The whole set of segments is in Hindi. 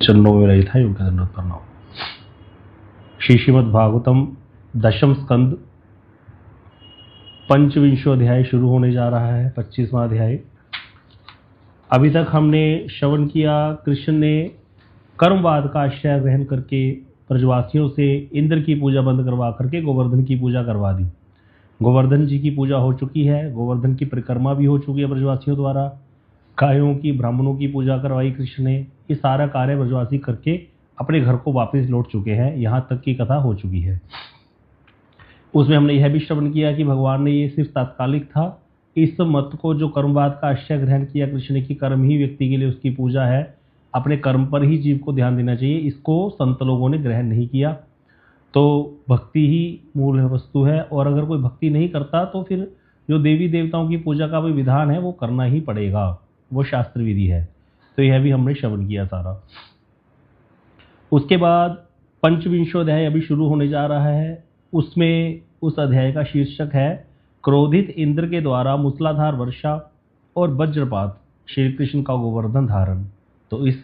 चरणों में रही था उनके दंडवत प्रणाम। श्री श्रीमद् भागवतम दशम स्कंद 25वां अध्याय शुरू होने जा रहा है। 25वां अध्याय। अभी तक हमने श्रवण किया, कृष्ण ने कर्मवाद का आश्रय ग्रहण करके ब्रजवासियों से इंद्र की पूजा बंद करवा करके गोवर्धन की पूजा करवा दी। गोवर्धन जी की पूजा हो चुकी है, गोवर्धन की परिक्रमा भी हो चुकी है ब्रजवासियों द्वारा। गायों की, ब्राह्मणों की पूजा करवाई कृष्ण ने। ये सारा कार्य ब्रजवासी करके अपने घर को वापस लौट चुके हैं। यहाँ तक की कथा हो चुकी है। उसमें हमने यह भी श्रवण किया कि भगवान ने ये सिर्फ तात्कालिक था। इस मत को जो कर्मवाद का आश्रय ग्रहण किया कृष्ण ने कि कर्म ही व्यक्ति के लिए उसकी पूजा है, अपने कर्म पर ही जीव को ध्यान देना चाहिए, इसको संत लोगों ने ग्रहण नहीं किया। तो भक्ति ही मूल वस्तु है, और अगर कोई भक्ति नहीं करता तो फिर जो देवी देवताओं की पूजा का भी विधान है वो करना ही पड़ेगा, वो शास्त्र विधि है। तो यह भी हमने श्रवण किया सारा। उसके बाद 25वां अध्याय अभी शुरू होने जा रहा है। उसमें उस अध्याय का शीर्षक है क्रोधित इंद्र के द्वारा मूसलाधार वर्षा और वज्रपात, श्री कृष्ण का गोवर्धन धारण। तो इस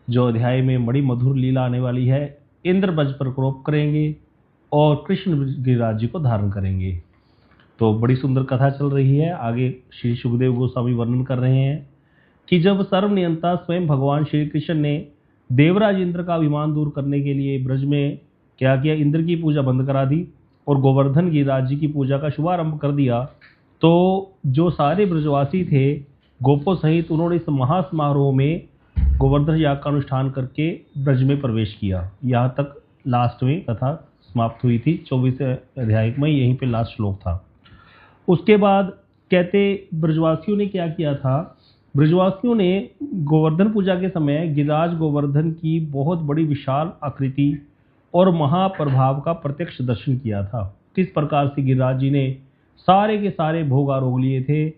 जो अध्याय में बड़ी मधुर लीला आने वाली है। इंद्र ब्रज पर क्रोध करेंगे और कृष्ण गिरिराज जी को धारण करेंगे। तो बड़ी सुंदर कथा चल रही है। आगे श्री सुखदेव गोस्वामी वर्णन कर रहे हैं कि जब सर्वनियंता स्वयं भगवान श्री कृष्ण ने देवराज इंद्र का अभिमान दूर करने के लिए ब्रज में क्या किया, इंद्र की पूजा बंद करा दी और गोवर्धन गिरिराज जी की पूजा का शुभारंभ कर दिया, तो जो सारे ब्रजवासी थे गोपों सहित उन्होंने इस महासमारोह में गोवर्धन याग का अनुष्ठान करके ब्रज में प्रवेश किया। यहाँ तक लास्ट में कथा समाप्त हुई थी। 24वें अध्याय में यहीं पे लास्ट श्लोक था। उसके बाद कहते ब्रजवासियों ने क्या किया था, ब्रजवासियों ने गोवर्धन पूजा के समय गिरिराज गोवर्धन की बहुत बड़ी विशाल आकृति और महाप्रभाव का प्रत्यक्ष दर्शन किया था। किस प्रकार से गिरिराज जी ने सारे के सारे भोग आरोग लिए थे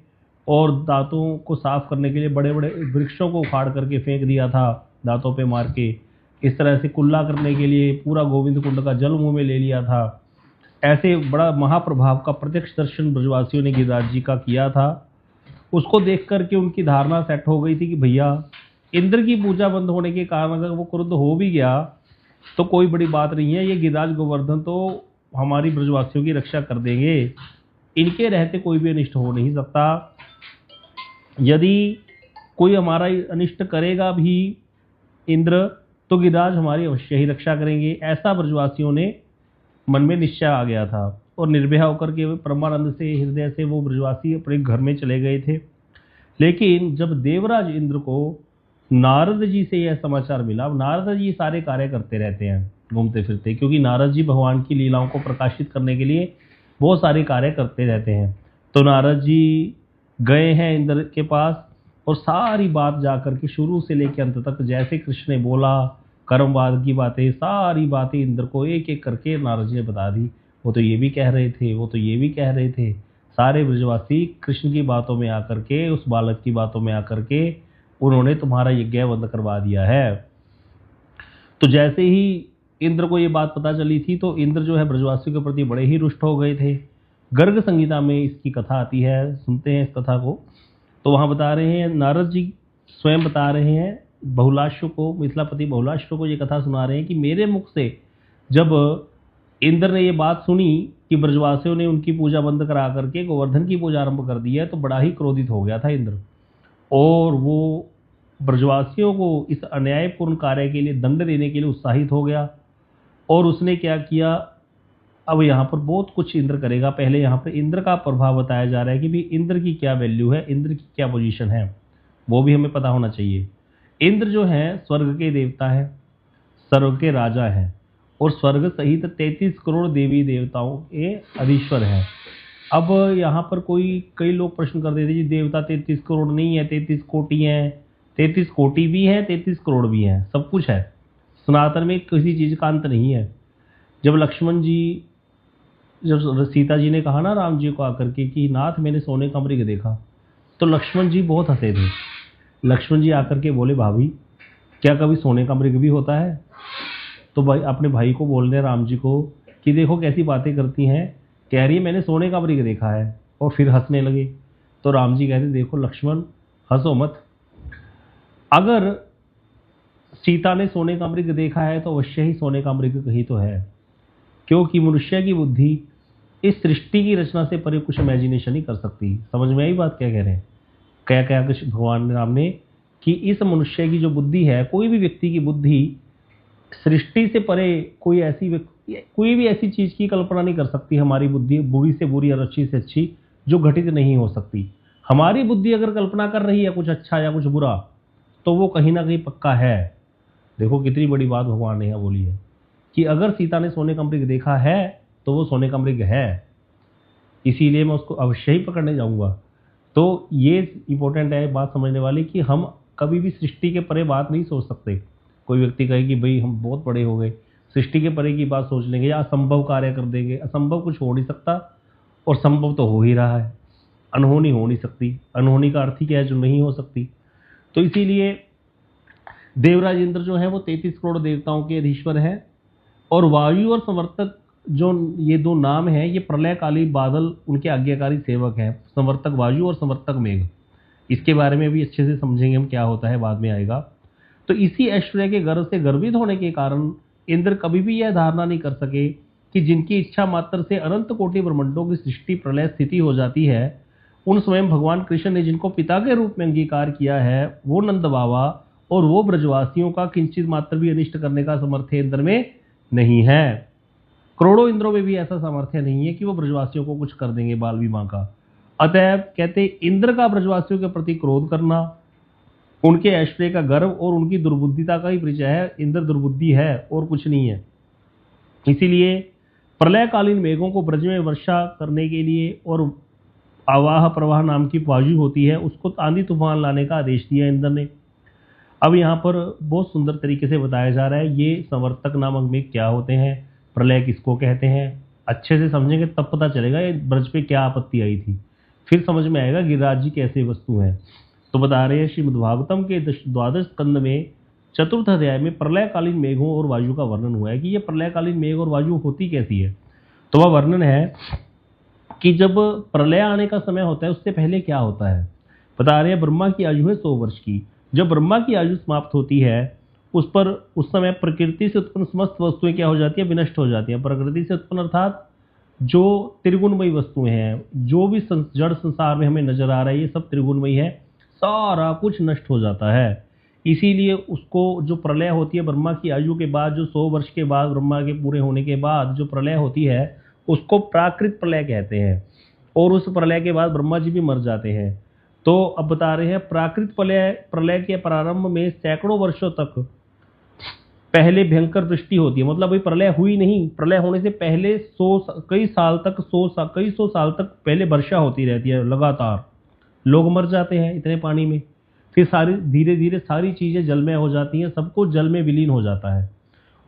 और दांतों को साफ करने के लिए बड़े बड़े वृक्षों को उखाड़ करके फेंक दिया था दांतों पे मार के। इस तरह से कुल्ला करने के लिए पूरा गोविंद कुंड का जल मुंह में ले लिया था। ऐसे बड़ा महाप्रभाव का प्रत्यक्ष दर्शन ब्रजवासियों ने गिरिराज जी का किया था। उसको देख करके उनकी धारणा सेट हो गई थी कि भैया इंद्र की पूजा बंद होने के कारण अगर वो क्रुद्ध हो भी गया तो कोई बड़ी बात नहीं है, ये गिरिराज गोवर्धन तो हमारी ब्रजवासियों की रक्षा कर देंगे, इनके रहते कोई भी अनिष्ट हो नहीं सकता। यदि कोई हमारा अनिष्ट करेगा भी इंद्र तो गिरिराज हमारी अवश्य ही रक्षा करेंगे। ऐसा ब्रजवासियों ने मन में निश्चय आ गया था और निर्भय होकर के परमानंद से हृदय से वो ब्रजवासी अपने घर में चले गए थे। लेकिन जब देवराज इंद्र को नारद जी से यह समाचार मिला, नारद जी सारे कार्य करते रहते हैं घूमते फिरते, क्योंकि नारद जी भगवान की लीलाओं को प्रकाशित करने के लिए बहुत सारे कार्य करते रहते हैं। तो नारद जी गए हैं इंद्र के पास और सारी बात जाकर के शुरू से लेकर अंत तक जैसे कृष्ण ने बोला कर्मवाद की बातें, सारी बातें इंद्र को एक एक करके नारद जी ने बता दी। वो तो ये भी कह रहे थे, वो तो ये भी कह रहे थे। सारे ब्रजवासी कृष्ण की बातों में आकर के, उस बालक की बातों में आकर के उन्होंने तुम्हारा यज्ञ बंद करवा दिया है। तो जैसे ही इंद्र को ये बात पता चली थी तो इंद्र जो है ब्रजवासियों के प्रति बड़े ही रुष्ट हो गए थे। गर्ग संहिता में इसकी कथा आती है, सुनते हैं इस कथा को। तो वहाँ बता रहे हैं, नारद जी स्वयं बता रहे हैं बहुलाश्व को, मिथिलापति बहुलाश्व को ये कथा सुना रहे हैं कि मेरे मुख से जब इंद्र ने ये बात सुनी कि ब्रजवासियों ने उनकी पूजा बंद करा करके गोवर्धन की पूजा आरंभ कर दी है, तो बड़ा ही क्रोधित हो गया था इंद्र, और वो ब्रजवासियों को इस अन्यायपूर्ण कार्य के लिए दंड देने के लिए उत्साहित हो गया। और उसने क्या किया, अब यहाँ पर बहुत कुछ इंद्र करेगा। पहले यहाँ पर इंद्र का प्रभाव बताया जा रहा है कि भी इंद्र की क्या वैल्यू है, इंद्र की क्या पोजीशन है, वो भी हमें पता होना चाहिए। इंद्र जो है स्वर्ग के देवता है, स्वर्ग के राजा है और स्वर्ग सहित 33 करोड़ देवी देवताओं के अधीश्वर है। अब यहाँ पर कई लोग प्रश्न कर देते जी देवता 33 करोड़ नहीं है, 33 कोटि हैं। 33 कोटि भी है, 33 करोड़ भी हैं, सब कुछ है। सनातन में किसी चीज़ का अंत नहीं है। जब लक्ष्मण जी, जब सीता जी ने कहा ना राम जी को आकर के कि नाथ मैंने सोने का मृग देखा, तो लक्ष्मण जी बहुत हंसे थे। लक्ष्मण जी आकर के बोले भाभी क्या कभी सोने का मृग भी होता है? तो भाई अपने भाई को बोल रहे राम जी को कि देखो कैसी बातें करती हैं, कह रही है मैंने सोने का मृग देखा है, और फिर हंसने लगे। तो राम जी कहते देखो लक्ष्मण हंसो मत, अगर सीता ने सोने का मृग देखा है तो अवश्य ही सोने का मृग कहीं तो है, क्योंकि मनुष्य की बुद्धि इस सृष्टि की रचना से परे कुछ इमेजिनेशन नहीं कर सकती। समझ में आई बात क्या कह रहे हैं? क्या क्या कुछ भगवान राम ने कि इस मनुष्य की जो बुद्धि है, कोई भी व्यक्ति की बुद्धि सृष्टि से परे कोई भी ऐसी चीज की कल्पना नहीं कर सकती। हमारी बुद्धि बुरी से बुरी और अच्छी से अच्छी जो घटित नहीं हो सकती। हमारी बुद्धि अगर कल्पना कर रही है कुछ अच्छा या कुछ बुरा, तो वो कहीं ना कहीं पक्का है। देखो कितनी बड़ी बात भगवान ने यहाँ बोली है कि अगर सीता ने सोने का मृग देखा है तो वो सोने का मृग है, इसीलिए मैं उसको अवश्य ही पकड़ने जाऊंगा। तो ये इंपॉर्टेंट है बात समझने वाली कि हम कभी भी सृष्टि के परे बात नहीं सोच सकते। कोई व्यक्ति कहे कि भाई हम बहुत बड़े हो गए, सृष्टि के परे की बात सोच लेंगे या असंभव कार्य कर देंगे। असंभव कुछ हो नहीं सकता और संभव तो हो ही रहा है। अनहोनी हो नहीं सकती। अनहोनी का अर्थ ही क्या है? जो नहीं हो सकती। तो इसीलिए देवराज इंद्र जो है वो 33 करोड़ देवताओं के अधीश्वर है। और वायु और संवर्तक जो ये दो नाम हैं, ये प्रलयकाली बादल उनके आज्ञाकारी सेवक हैं। संवर्तक वायु और संवर्तक मेघ। इसके बारे में भी अच्छे से समझेंगे हम, क्या होता है बाद में आएगा। तो इसी ऐश्वर्य के गर्व से गर्वित होने के कारण इंद्र कभी भी यह धारणा नहीं कर सके कि जिनकी इच्छा मात्र से अनंत कोटि ब्रह्मांडों की सृष्टि प्रलय स्थिति हो जाती है, उन स्वयं भगवान कृष्ण ने जिनको पिता के रूप में अंगीकार किया है, वो नंद बाबा और वो ब्रजवासियों का किंचित मात्र भी अनिष्ट करने का सामर्थ्य इंद्र में नहीं है। करोड़ों इंद्रों में भी ऐसा सामर्थ्य नहीं है कि वो ब्रजवासियों को कुछ कर देंगे बाल विवाह का। अतः कहते इंद्र का ब्रजवासियों के प्रति क्रोध करना उनके ऐश्वर्य का गर्व और उनकी दुर्बुद्धिता का ही परिचय है। इंद्र दुर्बुद्धि है और कुछ नहीं है। इसीलिए प्रलयकालीन मेघों को ब्रज में वर्षा करने के लिए और आवाह प्रवाह नाम की वायु होती है, उसको आंधी तूफान लाने का आदेश दिया इंद्र ने। अब यहाँ पर बहुत सुंदर तरीके से बताया जा रहा है ये संवर्तक नामक मेघ क्या होते हैं, प्रलय किसको कहते हैं। अच्छे से समझेंगे तब पता चलेगा ये ब्रज पे क्या आपत्ति आई थी। फिर समझ में आएगा गिरिराज जी कैसे वस्तु हैं। तो बता रहे हैं श्रीमद्भागवतम के 12 स्कंद में 4th अध्याय में प्रलयकालीन मेघों और वायु का वर्णन हुआ है कि ये प्रलयकालीन मेघ और वायु होती कैसी है। तो वह वर्णन है कि जब प्रलय आने का समय होता है उससे पहले क्या होता है। बता रहे हैं ब्रह्मा की आयु है 100 वर्ष की। जब ब्रह्मा की आयु समाप्त होती है उस समय प्रकृति से उत्पन्न समस्त वस्तुएं क्या हो जाती है? विनष्ट हो जाती हैं। प्रकृति से उत्पन्न अर्थात जो त्रिगुणमयी वस्तुएं हैं, जो भी जड़ संसार में हमें नजर आ रहा है ये सब त्रिगुणमयी है, सारा कुछ नष्ट हो जाता है। इसीलिए उसको जो प्रलय होती है ब्रह्मा की आयु के बाद, जो 100 वर्ष के बाद ब्रह्मा के पूरे होने के बाद जो प्रलय होती है उसको प्राकृत प्रलय कहते हैं। और उस प्रलय के बाद ब्रह्मा जी भी मर जाते हैं। तो अब बता रहे हैं प्राकृत प्रलय के प्रारंभ में सैकड़ों वर्षों तक पहले भयंकर वृष्टि होती है। मतलब अभी प्रलय हुई नहीं, प्रलय होने से पहले कई सौ साल तक पहले वर्षा होती रहती है लगातार। लोग मर जाते हैं इतने पानी में। फिर सारी धीरे धीरे सारी चीजें जलमय हो जाती हैं, सब कुछ जल में विलीन हो जाता है।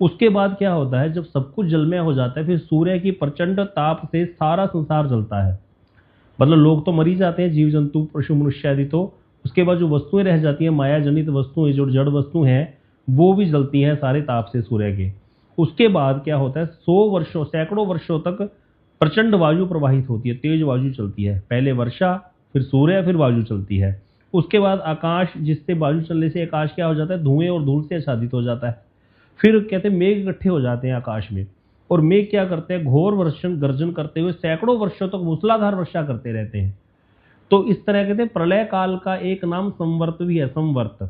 उसके बाद क्या होता है, जब सब कुछ जलमय हो जाता है फिर सूर्य की प्रचंड ताप से सारा संसार जलता है। मतलब लोग तो मर ही जाते हैं, जीव जंतु पशु मनुष्य आदि। तो उसके बाद जो वस्तुएं रह जाती हैं, माया जनित वस्तुएं, जो जड़ वस्तु हैं, वो भी जलती हैं सारे ताप से सूर्य के। उसके बाद क्या होता है, 100 वर्षों सैकड़ों वर्षों तक प्रचंड वायु प्रवाहित होती है, तेज वायु चलती है। पहले वर्षा, फिर सूर्य, फिर वायु चलती है। उसके बाद आकाश, जिससे वायु चलने से आकाश क्या हो जाता है, धुएं और धूल से आच्छादित हो जाता है। फिर कहते हैं मेघ इकट्ठे हो जाते हैं आकाश में, और मेघ क्या करते हैं, घोर वर्षण गर्जन करते हुए सैकड़ों वर्षों तक मूसलाधार वर्षा करते रहते हैं। तो इस तरह कहते हैं प्रलय काल का एक नाम संवर्त भी है, संवर्त।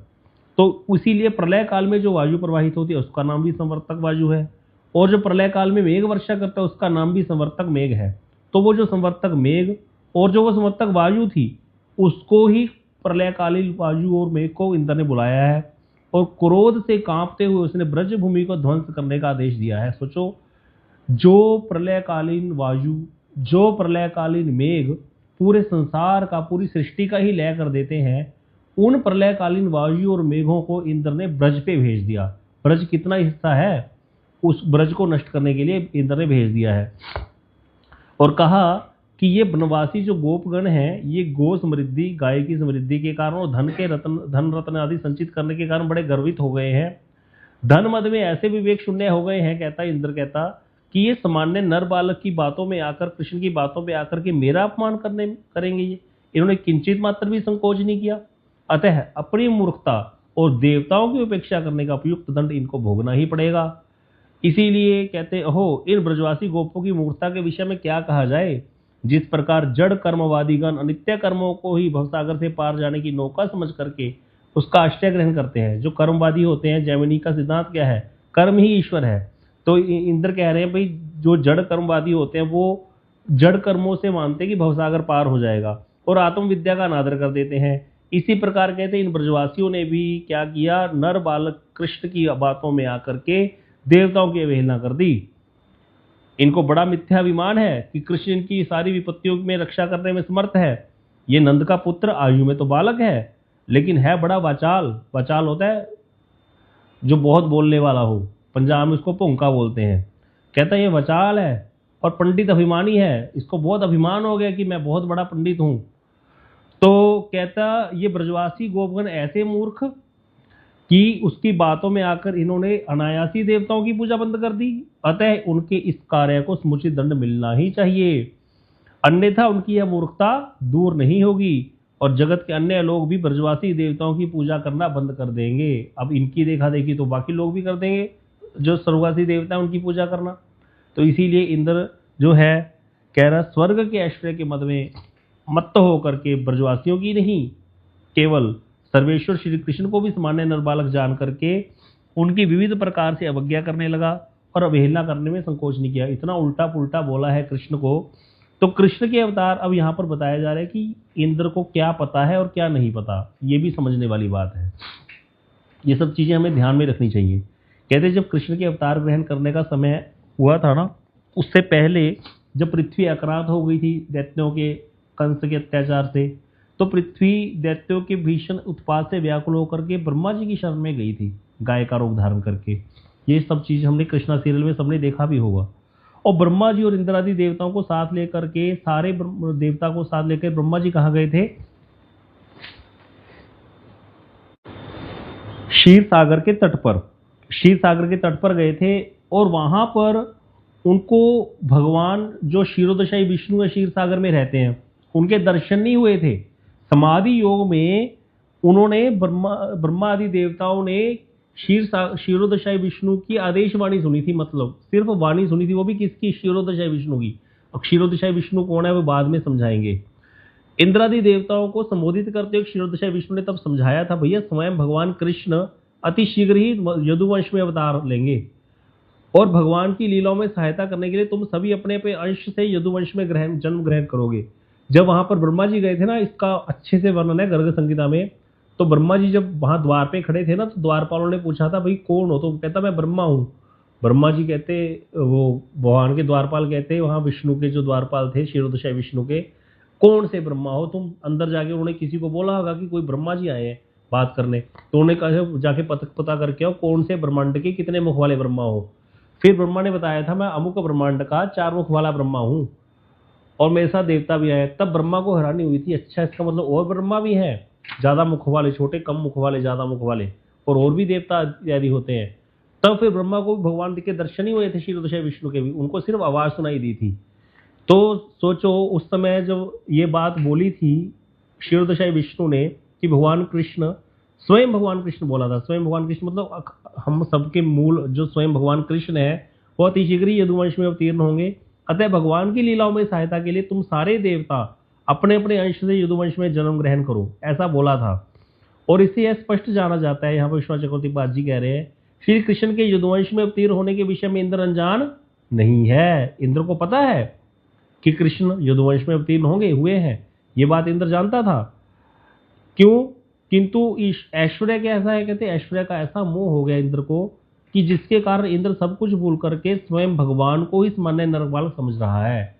तो इसीलिए प्रलय काल में जो वायु प्रवाहित होती है उसका नाम भी संवर्तक वायु है, और जो प्रलय काल में मेघ वर्षा करता है उसका नाम भी संवर्तक मेघ है। तो वो जो संवर्तक मेघ और जो वो संवर्तक वायु थी उसको ही प्रलयकालीन वायु और मेघ को इंद्र ने बुलाया है, और क्रोध से कांपते हुए उसने ब्रज भूमि को ध्वंस करने का आदेश दिया है। सोचो, जो प्रलयकालीन वायु, जो प्रलयकालीन मेघ पूरे संसार का, पूरी सृष्टि का ही लय कर देते हैं, उन प्रलयकालीन वायु और मेघों को इंद्र ने ब्रज पे भेज दिया। ब्रज कितना हिस्सा है, उस ब्रज को नष्ट करने के लिए इंद्र ने भेज दिया है। और कहा कि ये बनवासी जो गोपगण हैं, ये गो समृद्धि, गाय की समृद्धि के कारण और धन रत्न आदि संचित करने के कारण बड़े गर्वित हो गए हैं। धन मद में ऐसे विवेक शून्य हो गए हैं, कहता इंद्र कहता कि ये सामान्य नर बालक की बातों में आकर, कृष्ण की बातों में आकर के मेरा अपमान करेंगे। ये इन्होंने किंचित मात्र भी संकोच नहीं किया। अतः अपनी मूर्खता और देवताओं की उपेक्षा करने का उपयुक्त दंड इनको भोगना ही पड़ेगा। इसीलिए कहते हो, इन ब्रजवासी गोपों की मूर्खता के विषय में क्या कहा जाए। जिस प्रकार जड़ कर्मवादीगण अनित्य कर्मों को ही भवसागर से पार जाने की नौका समझ करके उसका आश्रय ग्रहण करते हैं। जो कर्मवादी होते हैं, जैमिनी का सिद्धांत क्या है, कर्म ही ईश्वर है। तो इंद्र कह रहे हैं भाई, जो जड़ कर्मवादी होते हैं वो जड़ कर्मों से मानते हैं कि भवसागर पार हो जाएगा और आत्मविद्या का अनादर कर देते हैं। इसी प्रकार कहते हैं इन ब्रजवासियों ने भी क्या किया, नर बालक कृष्ण की बातों में आकर के देवताओं की अवहेलना कर दी। इनको बड़ा मिथ्याभिमान है कि कृष्ण इनकी सारी विपत्तियों में रक्षा करने में समर्थ है। ये नंद का पुत्र आयु में तो बालक है, लेकिन है बड़ा वाचाल। वाचाल होता है जो बहुत बोलने वाला हो, पंजाब में उसको भोंका बोलते हैं। कहता है ये वाचाल है और पंडित अभिमानी है, इसको बहुत अभिमान हो गया कि मैं बहुत बड़ा पंडित हूं। तो कहता ये ब्रजवासी गोपगण ऐसे मूर्ख कि उसकी बातों में आकर इन्होंने अनायासी देवताओं की पूजा बंद कर दी। अतः उनके इस कार्य को समुचित दंड मिलना ही चाहिए, अन्यथा उनकी यह मूर्खता दूर नहीं होगी और जगत के अन्य लोग भी ब्रजवासी देवताओं की पूजा करना बंद कर देंगे। अब इनकी देखा देखी तो बाकी लोग भी कर देंगे, जो स्वर्गवासी देवता है उनकी पूजा करना। तो इसीलिए इंद्र जो है कह रहा, स्वर्ग के ऐश्वर्य के मद में मत्त होकर के ब्रजवासियों की नहीं, केवल सर्वेश्वर श्री कृष्ण को भी सामान्य नरबालक जान करके उनकी विविध प्रकार से अवज्ञा करने लगा और अवहेलना करने में संकोच नहीं किया। इतना उल्टा पुल्टा बोला है कृष्ण को। तो कृष्ण के अवतार अब यहाँ पर बताया जा रहा है कि इंद्र को क्या पता है और क्या नहीं पता, ये भी समझने वाली बात है। ये सब चीजें हमें ध्यान में रखनी चाहिए। कहते जब कृष्ण के अवतार ग्रहण करने का समय हुआ था ना, उससे पहले जब पृथ्वी आक्रांत हो गई थी दैत्यों के कंस के अत्याचार से, तो पृथ्वी दैत्यों के भीषण उत्पात से व्याकुल होकर के ब्रह्मा जी की शरण में गई थी, गाय का रूप धारण करके। ये सब चीज हमने कृष्णा सीरियल में सबने देखा भी होगा। और ब्रह्मा जी और इंद्रादि देवताओं को साथ लेकर के, सारे देवता को साथ लेकर ब्रह्मा जी कहाँ गए थे, क्षीर सागर के तट पर। क्षीर सागर के तट पर गए थे और वहां पर उनको भगवान जो क्षीरोदशाई विष्णु है, क्षीर सागर में रहते हैं, उनके दर्शन नहीं हुए थे। समाधि योग में उन्होंने ब्रह्मा आदि देवताओं ने क्षीरोदशाई विष्णु की आदेश वाणी सुनी थी, मतलब सिर्फ वाणी सुनी थी, वो भी किसकी, क्षीरोदशाई विष्णु की। और क्षीरोदशाई विष्णु कौन है वो बाद में समझाएंगे। इंद्रादि देवताओं को संबोधित करते हुए क्षीरोदशाई विष्णु ने तब समझाया था, भैया स्वयं भगवान कृष्ण अति शीघ्र ही यदुवंश में अवतार लेंगे और भगवान की लीलाओं में सहायता करने के लिए तुम सभी अपने अपने अंश से यदुवंश में जन्म ग्रहण करोगे। जब वहां पर ब्रह्मा जी गए थे ना, इसका अच्छे से वर्णन है गर्ग संहिता में। तो ब्रह्मा जी जब वहां द्वार पे खड़े थे ना, तो द्वारपालों ने पूछा था भाई कौन हो, तो कहता मैं ब्रह्मा हूँ। ब्रह्मा जी कहते, वो भगवान के द्वारपाल कहते वहां विष्णु के जो द्वारपाल थे क्षीरोदशाई विष्णु के, कौन से ब्रह्मा हो तुम। अंदर जाके उन्होंने किसी को बोला होगा कि कोई ब्रह्मा जी आए हैं बात करने, तो उन्होंने कहा जाके पता करके आओ कौन से ब्रह्मांड के कितने मुख वाले ब्रह्मा हो। फिर ब्रह्मा ने बताया था मैं अमुक ब्रह्मांड का 4 मुख वाला ब्रह्मा हूँ और मेरे साथ देवता भी आए। तब ब्रह्मा को हैरानी हुई थी, अच्छा इसका मतलब और ब्रह्मा भी हैं, ज्यादा मुख वाले, छोटे कम मुख वाले, ज्यादा मुख वाले, और भी देवता इत्यादि होते हैं। तब फिर ब्रह्मा को भगवान के दर्शन ही हुए थे क्षीरोदशाई विष्णु के भी, उनको सिर्फ आवाज सुनाई दी थी। तो सोचो उस समय जब ये बात बोली थी क्षीरोदशाई विष्णु ने कि भगवान कृष्ण, स्वयं भगवान कृष्ण बोला था, स्वयं भगवान कृष्ण मतलब हम सबके मूल जो स्वयं भगवान कृष्ण है वो अति शीघ्र ही यदुवंश में अवतीर्ण होंगे। अतः भगवान की लीलाओं में सहायता के लिए तुम सारे देवता अपने अपने अंश से यदुवंश में जन्म ग्रहण करो, ऐसा बोला था। और इससे यह स्पष्ट जाना जाता है, यहाँ पर विश्वनाथ चक्रवर्ती पाद जी कह रहे हैं, श्री कृष्ण के यदुवंश में अवतीर्ण होने के विषय में इंद्र अनजान नहीं है। इंद्र को पता है कि कृष्ण यदुवंश में अवतीर्ण होंगे, हुए हैं, ये बात इंद्र जानता था। क्यों? किंतु ऐश्वर्य का ऐसा है, कहते ऐश्वर्य का ऐसा मोह हो गया इंद्र को कि जिसके कारण इंद्र सब कुछ भूल करके स्वयं भगवान को ही सामान्य नरबालक समझ रहा है।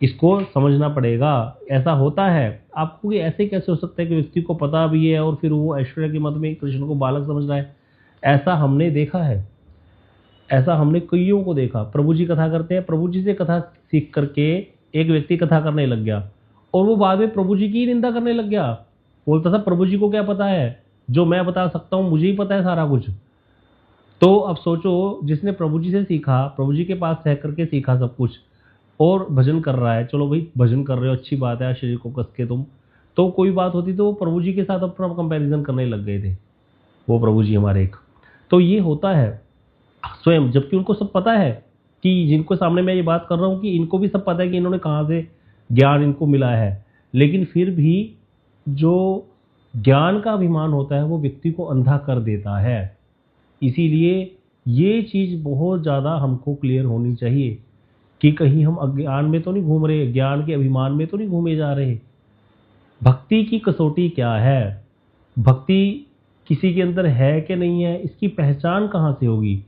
इसको समझना पड़ेगा, ऐसा होता है। आपको कि ऐसे कैसे हो सकता है कि व्यक्ति को पता भी है और फिर वो ऐश्वर्य के मत में कृष्ण को बालक समझ रहा है। ऐसा हमने देखा है, ऐसा हमने कईयों को देखा। प्रभु जी कथा करते हैं, प्रभु जी से कथा सीख करके एक व्यक्ति कथा करने लग गया और वो बाद में प्रभु जी की निंदा करने लग गया। बोलता था प्रभु जी को क्या पता है, जो मैं बता सकता हूं मुझे ही पता है सारा कुछ। तो अब सोचो जिसने प्रभु जी से सीखा, प्रभु जी के पास रह करके सीखा सब कुछ, और भजन कर रहा है, चलो भाई भजन कर रहे हो अच्छी बात है, शरीर को कस के तुम, तो कोई बात होती तो वो प्रभु जी के साथ अपना कंपैरिजन करने लग गए थे। वो प्रभु जी हमारे एक। तो ये होता है स्वयं, जबकि उनको सब पता है कि जिनको सामने मैं ये बात कर रहा हूँ कि इनको भी सब पता है कि इन्होंने कहाँ से ज्ञान इनको मिला है, लेकिन फिर भी जो ज्ञान का अभिमान होता है वो व्यक्ति को अंधा कर देता है। इसीलिए ये चीज़ बहुत ज़्यादा हमको क्लियर होनी चाहिए कि कहीं हम अज्ञान में तो नहीं घूम रहे, ज्ञान के अभिमान में तो नहीं घूमे जा रहे। भक्ति की कसौटी क्या है, भक्ति किसी के अंदर है कि नहीं है, इसकी पहचान कहाँ से होगी?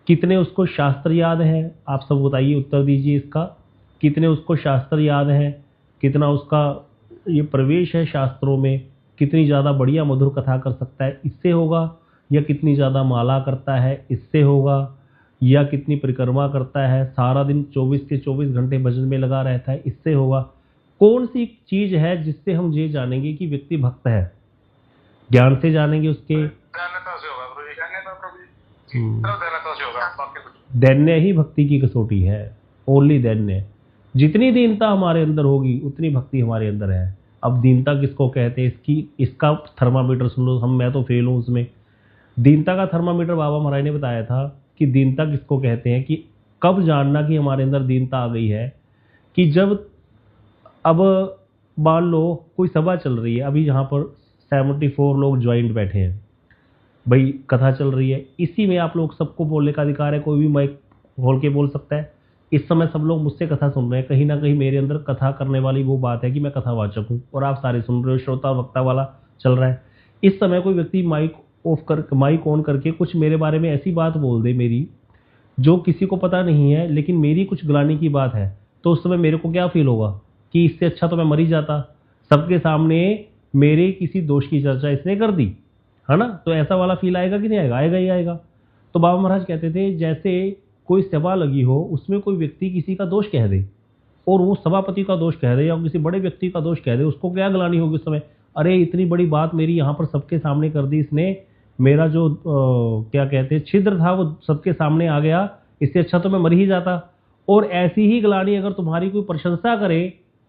कितने उसको शास्त्र याद है, आप सब बताइए, उत्तर दीजिए इसका। कितने उसको शास्त्र याद है, कितना उसका ये प्रवेश है शास्त्रों में, कितनी ज़्यादा बढ़िया मधुर कथा कर सकता है, इससे होगा? या कितनी ज़्यादा माला करता है, इससे होगा? या कितनी परिक्रमा करता है, सारा दिन 24 के 24 घंटे भजन में लगा रहता है, इससे होगा? कौन सी चीज़ है जिससे हम ये जानेंगे कि व्यक्ति भक्त है? ज्ञान से जानेंगे, उसके दैन्यता से होगा प्रभु जी, दैन्यता प्रभु जी, सिर्फ दैन्यता से होगा, बाकी कुछ। दैन्य ही भक्ति की कसौटी है, ओनली दैन्य। जितनी दीनता हमारे अंदर होगी उतनी भक्ति हमारे अंदर है। अब दीनता किसको कहते हैं, इसका थर्मामीटर सुन लो, मैं तो फेल हूँ उसमें। दीनता का थर्मामीटर बाबा महाराज ने बताया था कि दीनता किसको कहते हैं, कि कब जानना कि हमारे अंदर दीनता आ गई है, कि जब अब मान लो कोई सभा चल रही है, अभी यहाँ पर 74 लोग ज्वाइंट बैठे हैं, भाई कथा चल रही है, इसी में आप लोग सबको बोलने का अधिकार है, कोई भी माइक खोल के बोल सकता है। इस समय सब लोग मुझसे कथा सुन रहे हैं, कहीं ना कहीं मेरे अंदर कथा करने वाली वो बात है कि मैं कथावाचक हूँ और आप सारे सुन रहे हो, श्रोता वक्ता वाला चल रहा है। इस समय कोई व्यक्ति माइक ऑन करके कुछ मेरे बारे में ऐसी बात बोल दे मेरी, जो किसी को पता नहीं है लेकिन मेरी कुछ गिलानी की बात है, तो उस समय मेरे को क्या फील होगा कि इससे अच्छा तो मैं मर ही जाता। सबके सामने मेरे किसी दोष की चर्चा इसने कर दी, है ना, तो ऐसा वाला फील आएगा कि नहीं आएगा? आएगा ही आएगा। तो बाबा महाराज कहते थे जैसे कोई सभा लगी हो, उसमें कोई व्यक्ति किसी का दोष कह दे, और वो सभापति का दोष कह दे या किसी बड़े व्यक्ति का दोष कह दे, उसको क्या गिलानी होगी उस समय? अरे इतनी बड़ी बात मेरी यहाँ पर सबके सामने कर दी इसने, मेरा जो क्या कहते हैं छिद्र था वो सबके सामने आ गया, इससे अच्छा तो मैं मर ही जाता। और ऐसी ही गिलानी अगर तुम्हारी कोई प्रशंसा करे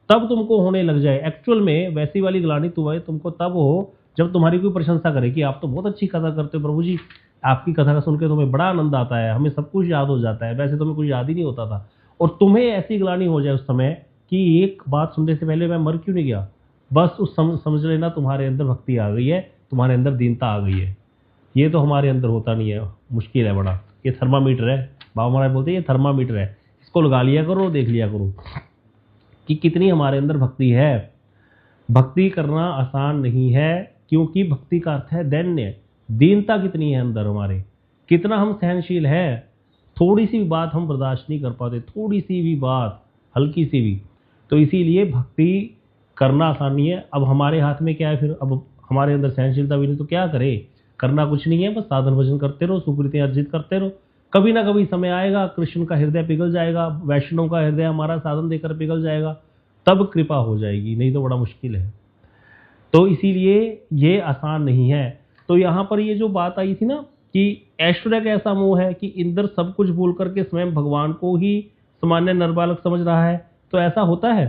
तब तुमको होने लग जाए, एक्चुअल में वैसी वाली गिलानी तुमको तब हो जब तुम्हारी कोई प्रशंसा करे कि आप तो बहुत अच्छी कथा करते हो प्रभु जी, आपकी कथा का सुन के तुम्हें बड़ा आनंद आता है, हमें सब कुछ याद हो जाता है, वैसे तुम्हें कुछ याद ही नहीं होता था। और तुम्हें ऐसी गिलानी हो जाए उस समय कि एक बात सुनने से पहले मैं मर क्यों नहीं गया, बस उस समझ लेना तुम्हारे अंदर भक्ति आ गई है, तुम्हारे अंदर दीनता आ गई है। ये तो हमारे अंदर होता नहीं है, मुश्किल है बड़ा। ये थर्मामीटर है, बाबा महाराज बोलते हैं ये थर्मामीटर है, इसको लगा लिया करो, देख लिया करो कि कितनी हमारे अंदर भक्ति है। भक्ति करना आसान नहीं है, क्योंकि भक्ति का अर्थ है दैन्य। दीनता कितनी है अंदर हमारे, कितना हम सहनशील है, थोड़ी सी भी बात हम बर्दाश्त नहीं कर पाते, थोड़ी सी भी बात, हल्की सी भी। तो इसीलिए भक्ति करना आसान नहीं है। अब हमारे हाथ में क्या है फिर, अब हमारे अंदर सहनशीलता भी नहीं तो क्या करे, करना कुछ नहीं है, बस साधन भजन करते रहो, सुकृतियां अर्जित करते रहो। कभी ना कभी समय आएगा, कृष्ण का हृदय पिघल जाएगा, वैष्णव का हृदय हमारा साधन देकर पिघल जाएगा, तब कृपा हो जाएगी, नहीं तो बड़ा मुश्किल है। तो इसीलिए ये आसान नहीं है। तो यहाँ पर ये जो बात आई थी ना कि ऐश्वर्य का ऐसा मोह है कि इंद्र सब कुछ भूल करके स्वयं भगवान को ही सामान्य नरबालक समझ रहा है, तो ऐसा होता है?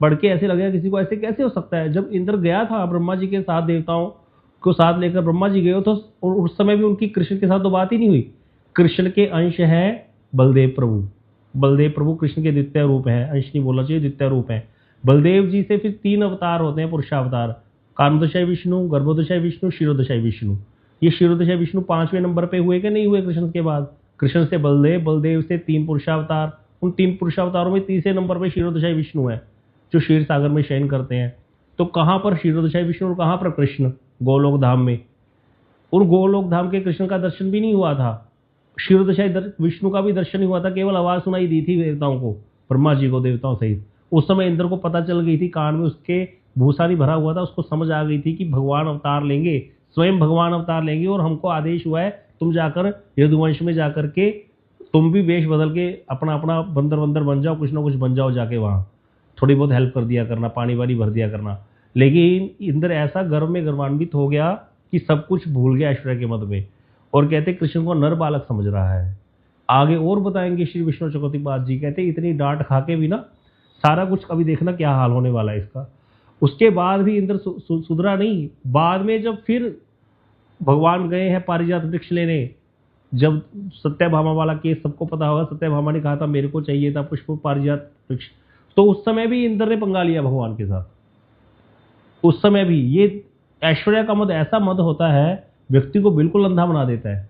पढ़ के ऐसे लगेगा किसी को, ऐसे कैसे हो सकता है? जब इंद्र गया था ब्रह्मा जी के साथ, देवताओं को साथ लेकर ब्रह्मा जी गए तो उस समय भी उनकी कृष्ण के साथ तो बात ही नहीं हुई। कृष्ण के अंश है बलदेव प्रभु, बलदेव प्रभु कृष्ण के द्वितीय रूप है, अंश नहीं बोलना चाहिए, द्वितीय रूप है। बलदेव जी से फिर 3 अवतार होते हैं, पुरुषावतार, कामदशाई विष्णु, गर्भोदशाई विष्णु, क्षीरोदशाई विष्णु। ये क्षीरोदशाई विष्णु 5वें नंबर पे हुए कि नहीं हुए कृष्ण के बाद? कृष्ण से बलदेव, बलदेव से 3 पुरुषावतार, उन 3 पुरुषावतारों में तीसरे नंबर पे क्षीरोदशाई विष्णु है, जो क्षीर सागर में शयन करते हैं। तो कहाँ पर क्षीरोदशाई विष्णु और कहाँ पर कृष्ण? गोलोक धाम में। और गोलोक धाम के कृष्ण का दर्शन भी नहीं हुआ था, क्षीरोदशाई विष्णु का भी दर्शन नहीं हुआ था, केवल आवाज सुनाई दी थी देवताओं को, ब्रह्मा जी को, देवताओं सहित। उस समय इंद्र को पता चल गई थी, कान में उसके भूसा नहीं भरा हुआ था, उसको समझ आ गई थी कि भगवान अवतार लेंगे, स्वयं भगवान अवतार लेंगे, और हमको आदेश हुआ है तुम जाकर यदुवंश में जाकर के तुम भी वेश बदल के अपना अपना बंदर बंदर बन जाओ, कुछ ना कुछ बन जाओ, जाके वहाँ थोड़ी बहुत हेल्प कर दिया करना, पानी वानी भर दिया करना। लेकिन इंद्र ऐसा गर्व में गर्वान्वित हो गया कि सब कुछ भूल गया ऐश्वर्य के मद में, और कहते कृष्ण को नर बालक समझ रहा है। आगे और बताएंगे श्री विष्णु चक्रवर्तीपाद जी, कहते इतनी डांट खा के भी ना सारा कुछ, कभी देखना क्या हाल होने वाला है इसका। उसके बाद भी इंद्र सुधरा नहीं। बाद में जब फिर भगवान गए हैं पारिजात वृक्ष लेने, जब सत्यभामा वाला केस सबको पता होगा, सत्यभामा ने कहा था मेरे को चाहिए था पुष्प पारिजात वृक्ष, तो उस समय भी इंद्र ने पंगा लिया भगवान के साथ। उस समय भी ये ऐश्वर्या का मद ऐसा मद होता है, व्यक्ति को बिल्कुल अंधा बना देता है।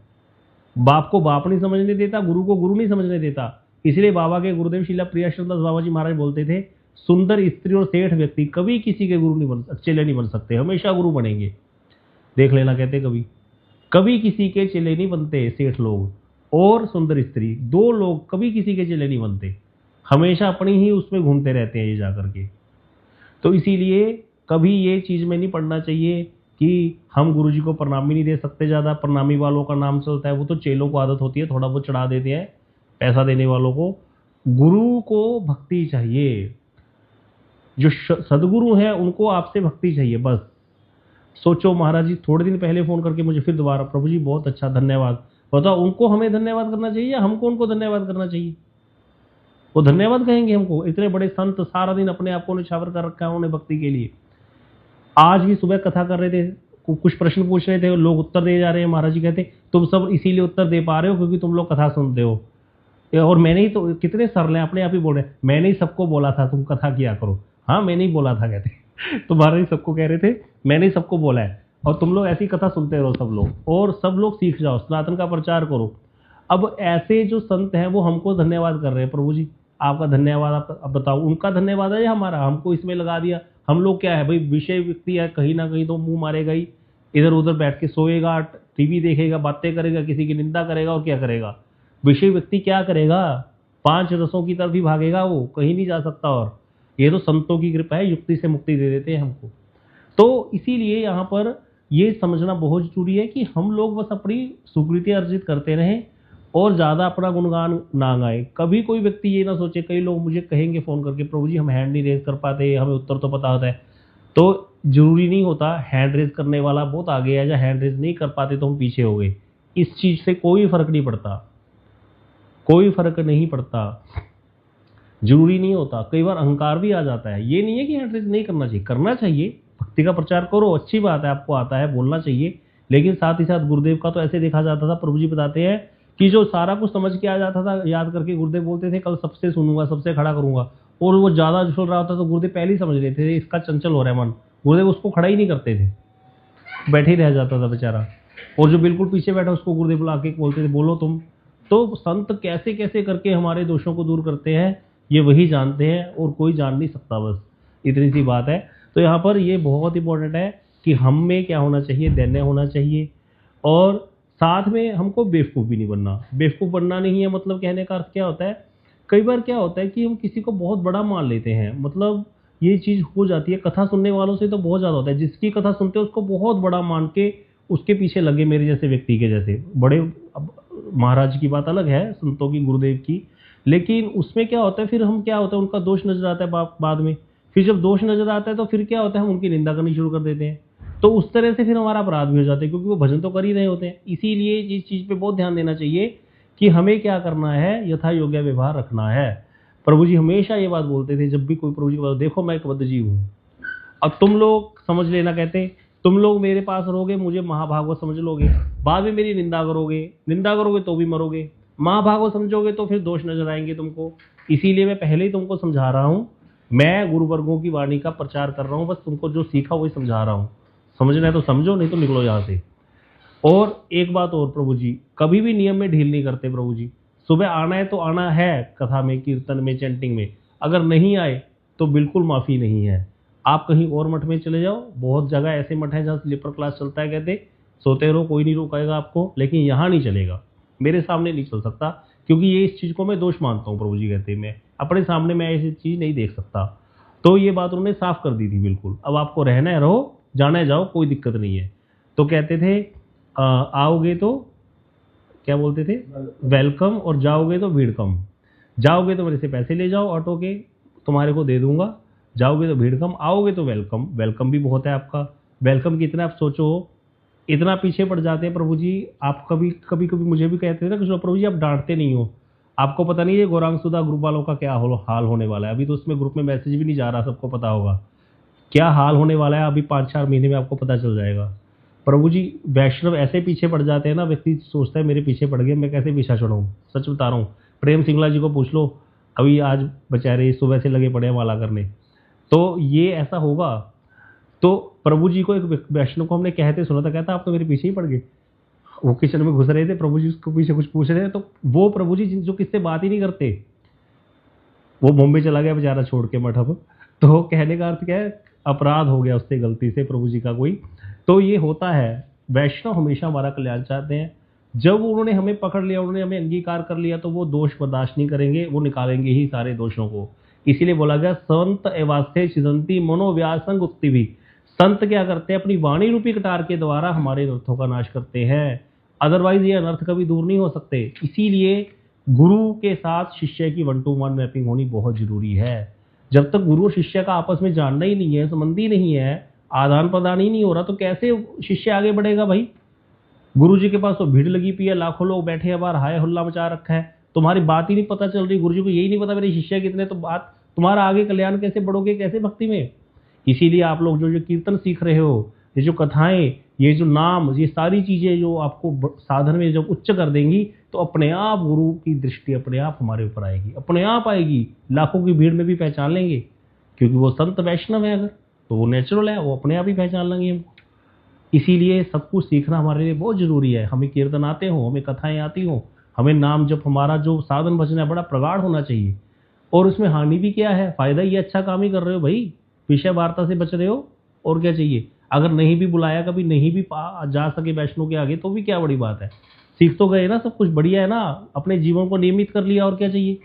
बाप को बाप नहीं समझने देता, गुरु को गुरु नहीं समझने देता। इसलिए बाबा के गुरुदेव शीला प्रियाश्रमदास बाबा जी महाराज बोलते थे, सुंदर स्त्री और सेठ व्यक्ति कभी किसी के गुरु नहीं बन, चेले नहीं बन सकते, हमेशा गुरु बनेंगे। देख लेना, कहते कभी कभी किसी के चेले नहीं बनते। सेठ लोग और सुंदर स्त्री, दो लोग कभी किसी के चेले नहीं बनते, हमेशा अपनी ही उसमें घूमते रहते हैं ये जाकर के। तो इसीलिए कभी ये चीज में नहीं पड़ना चाहिए कि हम गुरु जी को प्रणामी नहीं दे सकते। ज्यादा प्रणामी वालों का नाम चलता है, वो तो चेलों को आदत होती है, थोड़ा बहुत चढ़ा देते हैं पैसा देने वालों को। गुरु को भक्ति चाहिए, जो सदगुरु हैं उनको आपसे भक्ति चाहिए बस। सोचो महाराज जी थोड़े दिन पहले फोन करके मुझे फिर दोबारा, प्रभु जी बहुत अच्छा धन्यवाद, बताओ उनको हमें धन्यवाद करना चाहिए या हमको उनको धन्यवाद करना चाहिए? वो धन्यवाद कहेंगे हमको, इतने बड़े संत सारा दिन अपने आप को निछावर कर रखा है उन्होंने भक्ति के लिए। आज भी सुबह कथा कर रहे थे, कुछ प्रश्न पूछ रहे थे, लोग उत्तर दे जा रहे हैं। महाराज जी कहते तुम सब इसीलिए उत्तर दे पा रहे हो क्योंकि तुम लोग कथा सुनते हो, और मैंने ही तो, कितने सरल हैं, अपने आप ही बोल रहे, मैंने ही सबको बोला था तुम कथा किया करो। हाँ मैंने ही बोला था, कहते तुम्हारे ही सबको कह रहे थे, मैंने ही सबको बोला है, और तुम लोग ऐसी कथा सुनते रहो सब लोग, और सब लोग सीख जाओ, सनातन का प्रचार करो। अब ऐसे जो संत हैं वो हमको धन्यवाद कर रहे हैं, प्रभु जी आपका धन्यवाद। आप अब बताओ उनका धन्यवाद है या हमारा? हमको इसमें लगा दिया। हम लोग क्या है भाई, विषय व्यक्ति है, कहीं ना कहीं तो मुंह मारेगा ही, इधर उधर बैठ के सोएगा, टीवी देखेगा, बातें करेगा, किसी की निंदा करेगा, और क्या करेगा? विषय व्यक्ति क्या करेगा? 5 रसों की तरफ ही भागेगा, वो कहीं नहीं जा सकता। और ये तो संतों की कृपा है, युक्ति से मुक्ति दे देते हैं हमको। तो इसीलिए यहाँ पर ये समझना बहुत जरूरी है कि हम लोग बस अपनी सुकृति अर्जित करते रहें और ज्यादा अपना गुणगान ना गाएं। कभी कोई व्यक्ति ये ना सोचे, कई लोग मुझे कहेंगे फोन करके, प्रभु जी हम हैंड नहीं रेज कर पाते, हमें उत्तर तो पता होता है। तो जरूरी नहीं होता, हैंड रेज करने वाला बहुत आगे है, या हैंड रेज नहीं कर पाते तो हम पीछे हो गए, इस चीज से कोई फर्क नहीं पड़ता, कोई फर्क नहीं पड़ता, जरूरी नहीं होता। कई बार अहंकार भी आ जाता है, ये नहीं है कि हैंड रेज नहीं करना चाहिए, करना चाहिए, भक्ति का प्रचार करो, अच्छी बात है, आपको आता है, बोलना चाहिए। लेकिन साथ ही साथ गुरुदेव का तो ऐसे देखा जाता था, प्रभु जी बताते हैं कि जो सारा कुछ समझ के आ जाता था, याद करके गुरुदेव बोलते थे कल सबसे सुनूंगा, सबसे खड़ा करूंगा, और वो ज्यादा चल रहा होता तो गुरुदेव पहले ही समझ लेते थे इसका चंचल हो रहा है मन, गुरुदेव उसको खड़ा ही नहीं करते थे, बैठे ही रह जाता था बेचारा। और जो बिल्कुल पीछे बैठा उसको गुरुदेव बुला के बोलते थे बोलो तुम। तो संत कैसे कैसे करके हमारे दोषों को दूर करते हैं ये वही जानते हैं, और कोई जान नहीं सकता, बस इतनी सी बात है। तो यहाँ पर ये बहुत इंपॉर्टेंट है कि हम में क्या होना चाहिए, दैन्य होना चाहिए, और साथ में हमको बेवकूफ़ भी नहीं बनना। बेवकूफ़ बनना नहीं है मतलब कहने का अर्थ क्या होता है, कई बार क्या होता है कि हम किसी को बहुत बड़ा मान लेते हैं, मतलब ये चीज़ हो जाती है कथा सुनने वालों से तो बहुत ज़्यादा होता है, जिसकी कथा सुनते हैं उसको बहुत बड़ा मान के उसके पीछे लगे, मेरे जैसे व्यक्ति के जैसे बड़े। अब महाराज की बात अलग है, संतों की, गुरुदेव की, लेकिन उसमें क्या होता है फिर हम क्या होता है, उनका दोष नजर आता है बाद में, फिर जब दोष नजर आता है तो फिर क्या होता है, हम उनकी निंदा करनी शुरू कर देते हैं। तो उस तरह से फिर हमारा अपराध भी हो जाता है, क्योंकि वो भजन तो कर ही रहे होते हैं। इसीलिए इस चीज पे बहुत ध्यान देना चाहिए कि हमें क्या करना है, यथा योग्य व्यवहार रखना है। प्रभु जी हमेशा ये बात बोलते थे, जब भी कोई प्रभु जी को देखो मैं एक बद्ध जीव हूँ, अब तुम लोग समझ लेना, कहते तुम लोग मेरे पास रहोगे, मुझे महाभागवत समझ लोगे, बाद में मेरी निंदा करोगे तो भी मरोगे, महाभागवत समझोगे तो फिर दोष नजर आएंगे तुमको। इसीलिए मैं पहले ही तुमको समझा रहा हूँ, मैं गुरु वर्गों की वाणी का प्रचार कर रहा हूँ, बस तुमको जो सीखा वही समझा रहा हूँ, समझना है तो समझो, नहीं तो निकलो यहाँ से। और एक बात और, प्रभु जी कभी भी नियम में ढील नहीं करते। प्रभु जी सुबह आना है तो आना है, कथा में, कीर्तन में, चैंटिंग में, अगर नहीं आए तो बिल्कुल माफी नहीं है। आप कहीं और मठ में चले जाओ, बहुत जगह ऐसे मठ हैं जहाँ स्लीपर क्लास चलता है, कहते सोते रहो, कोई नहीं रोकेगा आपको, लेकिन यहाँ नहीं चलेगा, मेरे सामने नहीं चल सकता, क्योंकि ये इस चीज को मैं दोष मानता हूँ। प्रभु जी कहते मैं अपने सामने मैं ऐसी चीज नहीं देख सकता। तो ये बात उन्होंने साफ कर दी थी बिल्कुल, अब आपको रहना है रहो, जाना है जाओ, कोई दिक्कत नहीं है। तो कहते थे आओगे तो क्या बोलते थे, वेलकम, और जाओगे तो भीड़ कम। जाओगे तो मेरे से पैसे ले जाओ ऑटो के, तुम्हारे को दे दूंगा, जाओगे तो भीड़ कम, आओगे तो वेलकम। वेलकम भी बहुत है आपका, वेलकम कितना आप सोचो, इतना पीछे पड़ जाते हैं। प्रभु जी आप कभी कभी मुझे भी कहते थे ना कि प्रभु जी आप डांटते नहीं हो, आपको पता नहीं है गौरांग सुधा ग्रुप वालों का क्या हाल होने वाला है। अभी तो उसमें ग्रुप में मैसेज भी नहीं जा रहा, सबको पता होगा क्या हाल होने वाला है, अभी 5-4 महीने में आपको पता चल जाएगा। प्रभु जी वैष्णव ऐसे पीछे पड़ जाते हैं ना, व्यक्ति सोचता है मेरे पीछे पड़ गए, मैं कैसे पीछा छोड़ाऊं। सच बता रहा हूँ, प्रेम सिंगला जी को पूछ लो, अभी आज बेचारे सुबह से लगे पड़े हैं माला करने। तो ये ऐसा होगा। तो प्रभु जी को एक वैष्णव को हमने कहते सुना था, कहता आप तो मेरे पीछे ही पड़ गए। वो किचन में घुस रहे थे, प्रभु जी उसको पीछे कुछ पूछ रहे थे, तो वो प्रभु जी जो किससे बात ही नहीं करते, वो मुंबई चला गया बेचारा छोड़ के मठ। अब तो कहने का अर्थ क्या है, अपराध हो गया उससे गलती से प्रभु जी का कोई। तो ये होता है, वैष्णव हमेशा हमारा कल्याण चाहते हैं। जब उन्होंने हमें पकड़ लिया, उन्होंने हमें अंगीकार कर लिया, तो वो दोष बर्दाश्त नहीं करेंगे, वो निकालेंगे ही सारे दोषों को। इसीलिए बोला गया संत एवास्थे छिदंती मनोव्यासंग उक्ति भी। संत क्या करते हैं, अपनी वाणी रूपी कटार के द्वारा हमारे अनर्थों का नाश करते हैं, अदरवाइज ये अनर्थ कभी दूर नहीं हो सकते। इसीलिए गुरु के साथ शिष्य की 1-to-1 मैपिंग होनी बहुत जरूरी है। जब तक गुरु और शिष्य का आपस में जानना ही नहीं है, संबंध ही नहीं है, आदान प्रदान ही नहीं हो रहा, तो कैसे शिष्य आगे बढ़ेगा भाई। गुरु जी के पास तो भीड़ लगी पी है, लाखों लोग बैठे हैं बाहर, हाय हुल्ला मचा रखा है, तुम्हारी बात ही नहीं पता चल रही, गुरु जी को यही नहीं पता मेरे शिष्य कितने, तो बात तुम्हारा आगे कल्याण कैसे बढ़ोगे, कैसे भक्ति में। इसीलिए आप लोग जो जो कीर्तन सीख रहे हो, ये जो कथाएं, ये जो नाम, ये सारी चीजें जो आपको साधन में जब उच्च कर देंगी, तो अपने आप गुरु की दृष्टि अपने आप हमारे ऊपर आएगी, अपने आप आएगी, लाखों की भीड़ में भी पहचान लेंगे, क्योंकि वो संत वैष्णव है। अगर तो वो नेचुरल है, वो अपने आप ही पहचान लेंगे हमको। इसीलिए सब कुछ सीखना हमारे लिए बहुत जरूरी है। हमें कीर्तन आते हो, हमें कथाएं आती हो, हमें नाम जब हमारा जो साधन भजन है बड़ा प्रगाढ़ होना चाहिए। और उसमें हानि भी क्या है, फायदा ही अच्छा काम ही कर रहे हो भाई, विषय वार्ता से बच रहे हो, और क्या चाहिए। अगर नहीं भी बुलाया, कभी नहीं भी जा सके वैष्णव के आगे, तो भी क्या बड़ी बात है, सीख तो गए ना, सब कुछ बढ़िया है ना, अपने जीवन को नियमित कर लिया, और क्या चाहिए।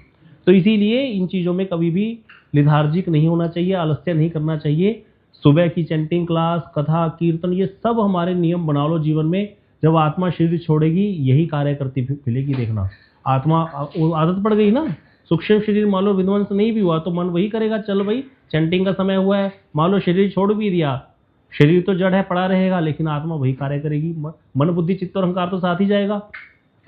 तो इसीलिए इन चीजों में कभी भी लिथार्जिक नहीं होना चाहिए, आलस्य नहीं करना चाहिए। सुबह की चैंटिंग क्लास, कथा, कीर्तन, ये सब हमारे नियम बना लो जीवन में। जब आत्मा शरीर छोड़ेगी, यही कार्य करती फिरेगी। देखना, आत्मा आदत पड़ गई ना, सूक्ष्म शरीर मान लो विध्वंस नहीं भी हुआ, तो मन वही करेगा, चल भाई चैंटिंग का समय हुआ है, मान लो शरीर छोड़ भी दिया, शरीर तो जड़ है पड़ा रहेगा, लेकिन आत्मा वही कार्य करेगी। मन बुद्धि चित्त और अहंकार तो साथ ही जाएगा।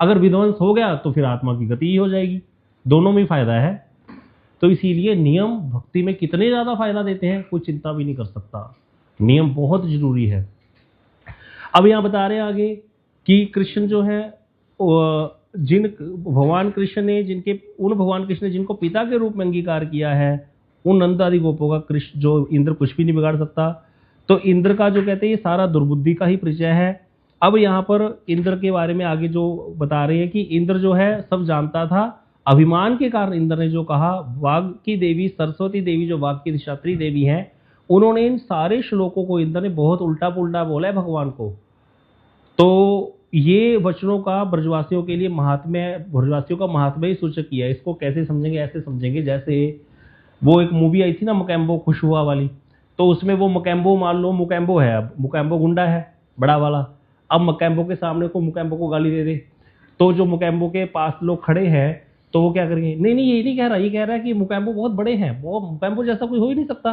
अगर विध्वंस हो गया तो फिर आत्मा की गति ही हो जाएगी, दोनों में फायदा है। तो इसीलिए नियम भक्ति में कितने ज्यादा फायदा देते हैं, कोई चिंता भी नहीं कर सकता। नियम बहुत जरूरी है। अब यहां बता रहे हैं आगे कि कृष्ण जो है, जिन भगवान कृष्ण ने जिनको पिता के रूप में अंगीकार किया है, उन नंद आदि गोपों का कृष्ण जो इंद्र कुछ भी नहीं बिगाड़ सकता। तो इंद्र का जो कहते हैं, ये सारा दुर्बुद्धि का ही परिचय है। अब यहाँ पर इंद्र के बारे में आगे जो बता रहे हैं कि इंद्र जो है सब जानता था, अभिमान के कारण इंद्र ने जो कहा, वाग की देवी सरस्वती देवी जो वाग की क्षत्री देवी हैं, उन्होंने इन सारे श्लोकों को इंद्र ने बहुत उल्टा पुल्टा बोला है भगवान को। तो ये वचनों का ब्रजवासियों के लिए महात्म्य, ब्रजवासियों का महात्म्य ही सूचक किया है। इसको कैसे समझेंगे, ऐसे समझेंगे जैसे वो एक मूवी आई थी ना मुकेम्बो खुश हुआ वाली, तो उसमें वो मुकेम्बो, मान लो मुकेम्बो है, अब मुकेम्बो गुंडा है बड़ा वाला, अब मुकेम्बो के सामने को मुकेम्बो को गाली दे दे, तो जो मुकेम्बो के पास लोग खड़े हैं तो वो क्या करेंगे, नहीं नहीं ये नहीं कह रहा, ये कह रहा है कि मुकेम्बो बहुत बड़े हैं, वो मुकेम्बो जैसा कोई हो ही नहीं सकता।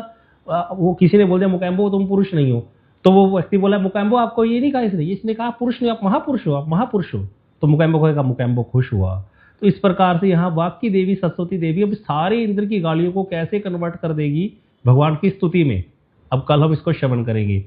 वो किसी ने बोल दिया मुकेम्बो तुम पुरुष नहीं हो, तो वो व्यक्ति बोला मुकेम्बो आपको ये नहीं कहा इसने कहा पुरुष नहीं, आप महापुरुष हो, आप महापुरुष हो। तो मुकेम्बो कहेगा मुकेम्बो खुश हुआ। तो इस प्रकार से यहाँ वाक की देवी सरस्वती देवी अब सारे इंद्र की गालियों को कैसे कन्वर्ट कर देगी भगवान की स्तुति में। अब कल हम इसको श्रवण करेंगे।